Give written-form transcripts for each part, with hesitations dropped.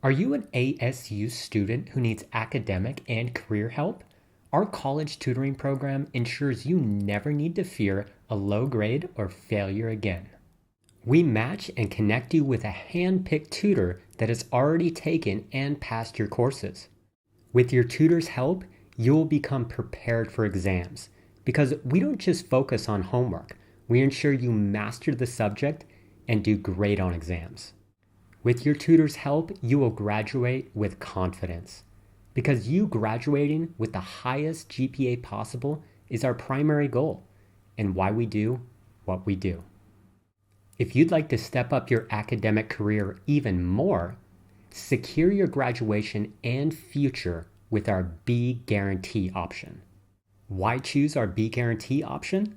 Are you an ASU student who needs academic and career help? Our college tutoring program ensures you never need to fear a low grade or failure again. We match and connect you with a hand-picked tutor that has already taken and passed your courses. With your tutor's help, you will become prepared for exams because we don't just focus on homework. We ensure you master the subject and do great on exams. With your tutor's help, you will graduate with confidence because you graduating with the highest GPA possible is our primary goal and why we do what we do. If you'd like to step up your academic career even more, secure your graduation and future with our B Guarantee option. Why choose our B Guarantee option?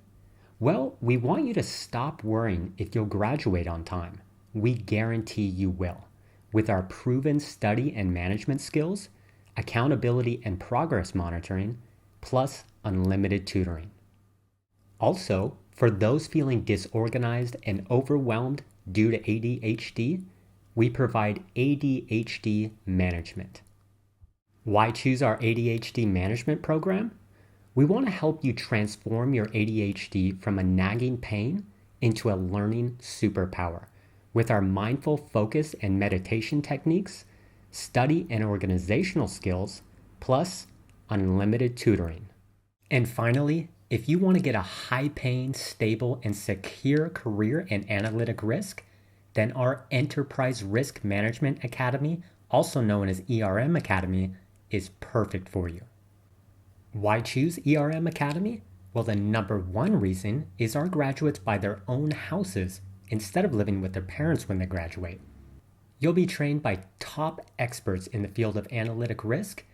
Well, we want you to stop worrying if you'll graduate on time. We guarantee you will. With our proven study and management skills, accountability and progress monitoring, plus unlimited tutoring. Also, for those feeling disorganized and overwhelmed due to ADHD, we provide ADHD management. Why choose our ADHD management program? We want to help you transform your ADHD from a nagging pain into a learning superpower with our mindful focus and meditation techniques, study and organizational skills, plus unlimited tutoring. And finally, if you want to get a high-paying, stable, and secure career in analytic risk, then our Enterprise Risk Management Academy, also known as ERM Academy, is perfect for you. Why choose ERM Academy? Well, the number one reason is our graduates buy their own houses instead of living with their parents when they graduate. You'll be trained by top experts in the field of analytic risk,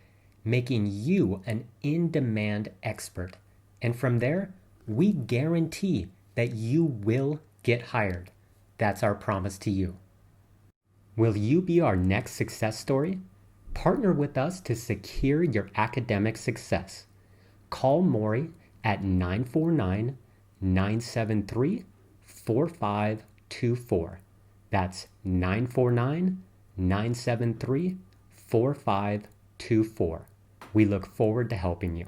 making you an in-demand expert. And from there, we guarantee that you will get hired. That's our promise to you. Will you be our next success story? Partner with us to secure your academic success. Call Mori at 949-973-4524. That's 949-973-4524. We look forward to helping you.